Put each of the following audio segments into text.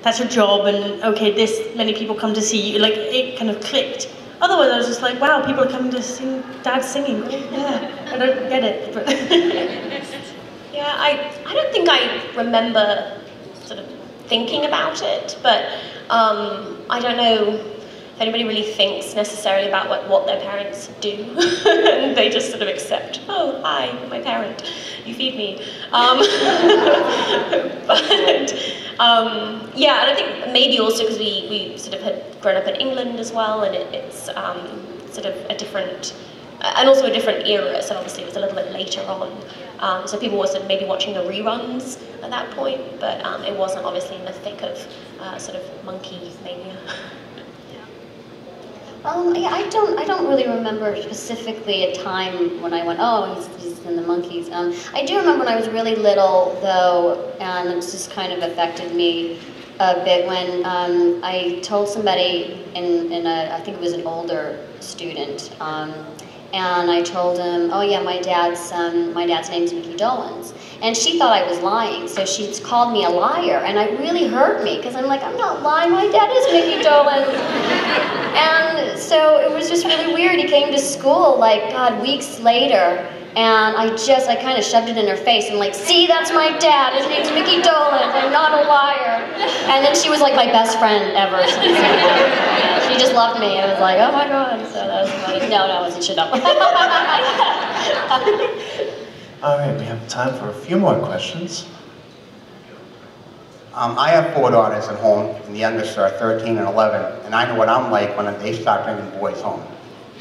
that's your job, and okay, this many people come to see you. Like, it kind of clicked. Otherwise, I was just like, wow, people are coming to sing, Dad's singing. Yeah, I don't get it. But yeah, I don't think I remember sort of thinking about it, but I don't know if anybody really thinks necessarily about what their parents do. And they just sort of accept, oh, hi, you're my parent, you feed me. Yeah, and I think maybe also because we sort of had grown up in England as well, and it's sort of a different, and also a different era, so obviously it was a little bit later on. So people were sort of maybe watching the reruns at that point, but it wasn't obviously in the thick of sort of Monkee mania. Yeah, I don't really remember specifically a time when I went, oh, he's in the Monkees. I do remember when I was really little, though, and it's just kind of affected me a bit when I told somebody I think it was an older student, and I told him, oh yeah, my dad's name's Dolenz. And she thought I was lying, so she called me a liar, and it really hurt me, because I'm like, I'm not lying, my dad is Dolenz. And so it was just really weird. He came to school, like, God, weeks later, and I kind of shoved it in her face, and like, see, that's my dad, his name's Dolenz, I'm not a liar. And then she was like my best friend ever since. She just loved me. I was like, oh my God, so that was funny. No, I wasn't shut up. All right, we have time for a few more questions. I have 4 daughters at home, and the youngest are 13 and 11, and I know what I'm like when they start bringing boys home.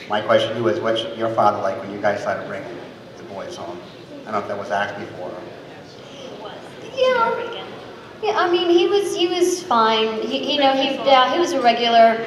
My question to you is, what's your father like when you guys started bringing the boys home? I don't know if that was asked before. Yeah, I mean, he was fine. He was a regular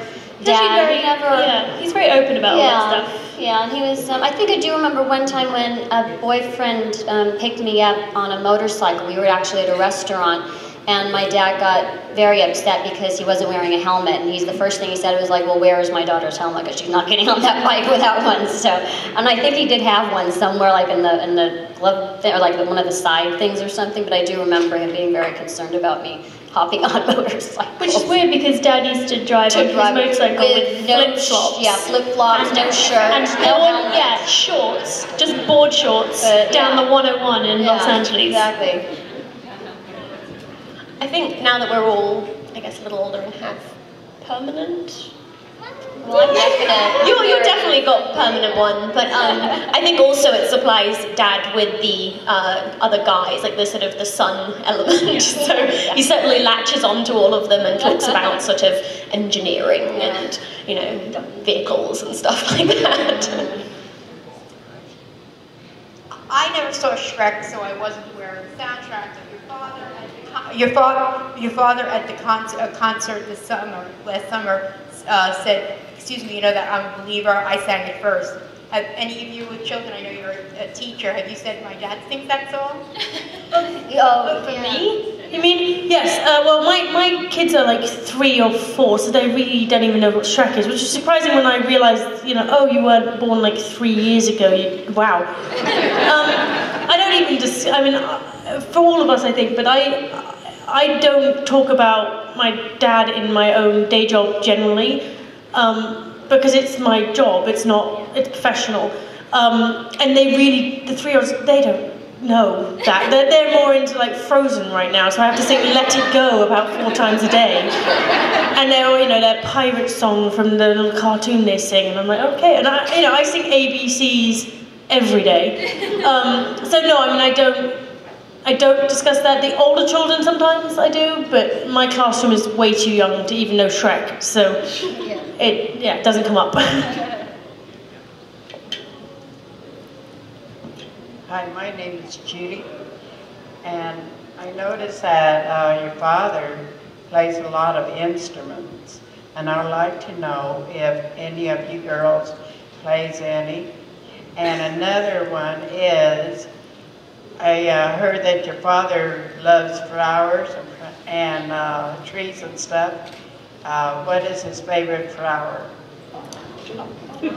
dad. He's very open about all that stuff. Yeah, and he was, I think I do remember one time when a boyfriend picked me up on a motorcycle. We were actually at a restaurant, and my dad got very upset because he wasn't wearing a helmet, and the first thing he said was like, well, where is my daughter's helmet, because she's not getting on that bike without one. So, and I think he did have one somewhere, like in the glove, or like one of the side things or something, but I do remember him being very concerned about me hopping on motorcycles. Which is weird, because Dad used to drive on his motorcycle with flip-flops. Yeah, flip-flops, no shirt, and no helmet. Yeah, shorts, just board shorts down the 101 in Los Angeles. Exactly. I think now that we're all, I guess, a little older and have permanent. Well, I'm definitely. You definitely got permanent one, but I think also it supplies Dad with the other guys, like the sort of the son element. So he certainly latches onto all of them and talks about sort of engineering and vehicles and stuff like that. I never saw Shrek, so I wasn't aware of the soundtrack. Your father at the concert last summer said, excuse me, that I'm a believer, I sang it first. Have any of you with children, I know you're a teacher, have you said my dad sings that song? For me? You mean, yes, well my kids are like 3 or 4, so they really don't even know what Shrek is, which is surprising when I realised, oh, you weren't born like 3 years ago, wow. I don't even for all of us I think, but I don't talk about my dad in my own day job generally, because it's my job, it's professional. And they really, the 3-year-olds, they don't know that. They're more into like Frozen right now, so I have to sing Let It Go about 4 times a day. And they're, their pirate song from the little cartoon they sing, and I'm like, okay. And I sing ABCs every day. So no, I don't discuss that. The older children sometimes I do, but my classroom is way too young to even know Shrek, so it doesn't come up. Hi, my name is Judy, and I noticed that your father plays a lot of instruments, and I would like to know if any of you girls plays any. And another one is, I heard that your father loves flowers and trees and stuff. What is his favorite flower?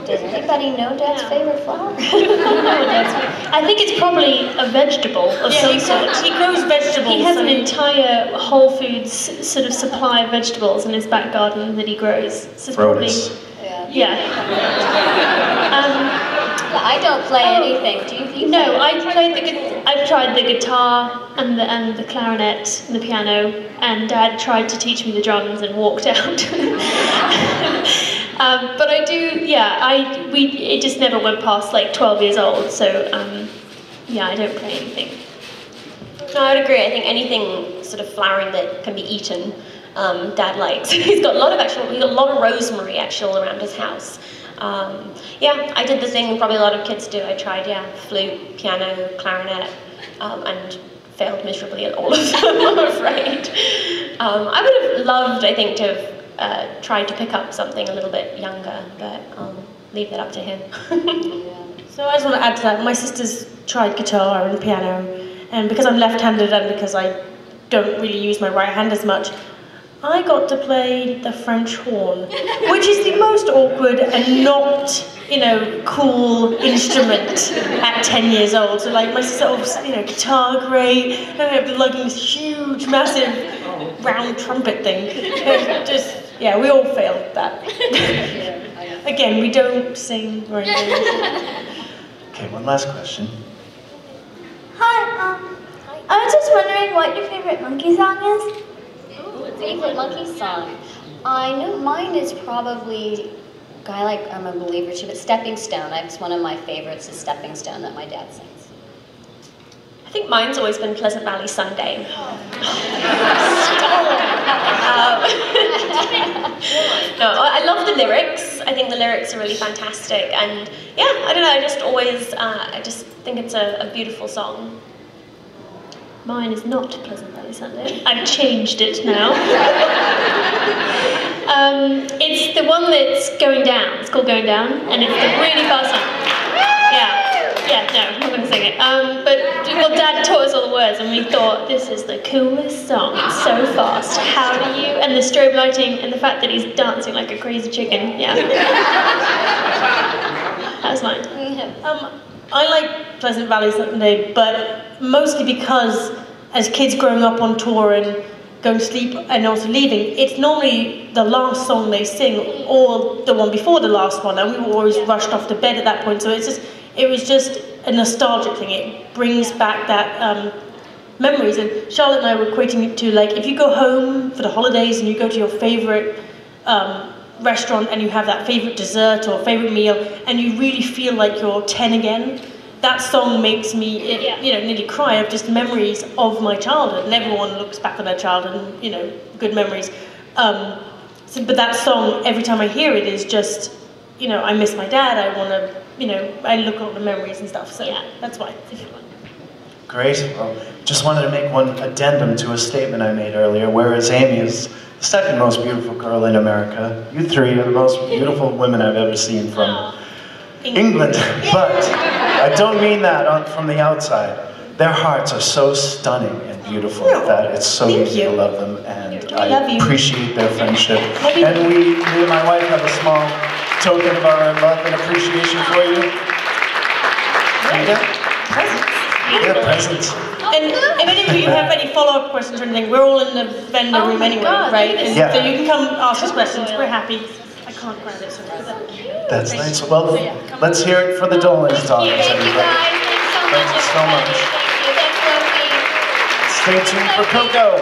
Does anybody know Dad's favorite flower? I think it's probably a vegetable of some sort. He grows vegetables. He has an entire Whole Foods sort of supply of vegetables in his back garden that he grows. So it's probably, yeah. I don't play anything. Do you? No, I've tried the guitar and the clarinet and the piano, and Dad tried to teach me the drums and walked out. But I do, it just never went past like 12 years old, so I don't play anything. No, I would agree. I think anything sort of flowering that can be eaten, Dad likes. He's got a lot of rosemary actually around his house. I did the thing probably a lot of kids do. I tried, flute, piano, clarinet, and failed miserably at all of them, I'm afraid. I would have loved, I think, to have tried to pick up something a little bit younger, but I'll leave that up to him. So I just want to add to that, my sisters tried guitar and piano, and because I'm left-handed and because I don't really use my right hand as much, I got to play the French horn, which is the most awkward and not, cool instrument at 10 years old. So like my sister, guitar, great, and I have to lugging this huge, massive, round trumpet thing. We all failed that. Again, we don't sing or anything. Okay, one last question. Hi, I was just wondering what your favorite Monkee song is? Favorite Monkee song? I know mine is probably Guy Like I'm a Believer too, but Stepping Stone. That's one of my favorites is Stepping Stone that my dad sings. I think mine's always been Pleasant Valley Sunday. No, I love the lyrics. I think the lyrics are really fantastic, and I don't know. I just think it's a beautiful song. Mine is not Pleasant Valley Sunday. I've changed it now. It's the one that's Going Down. It's called Going Down, and it's the really fast song. No, I'm not going to sing it. But Dad taught us all the words, and we thought, this is the coolest song. It's so fast. How do you? And the strobe lighting, and the fact that he's dancing like a crazy chicken. Yeah. That was mine. I like Pleasant Valley Sunday, but mostly because as kids growing up on tour and going to sleep and also leaving, it's normally the last song they sing or the one before the last one, and we were always rushed off to bed at that point. So it was just a nostalgic thing. It brings back that memories. And Charlotte and I were equating it to like if you go home for the holidays and you go to your favorite restaurant and you have that favorite dessert or favorite meal and you really feel like you're 10 again, that song makes me nearly cry of just memories of my childhood, and everyone looks back on their childhood and good memories, but that song every time I hear it is just I miss my dad. I want to I look at all the memories and stuff, so that's why. Great. Well, just wanted to make one addendum to a statement I made earlier. Whereas Amy is the second most beautiful girl in America, you three are the most beautiful women I've ever seen from England. But I don't mean that from the outside. Their hearts are so stunning and beautiful that it's so easy to love them, and I appreciate their friendship. And me and my wife have a small token of our love and appreciation for you. Presents. And if any of you have any follow-up questions or anything, we're all in the vendor room anyway, right? And so you can come ask us questions. We're happy. I can't grab it, so that's nice. Well, let's hear it for the Dolenz daughters. Thank you guys. Thank you so much. Thank you. Stay tuned for Coco.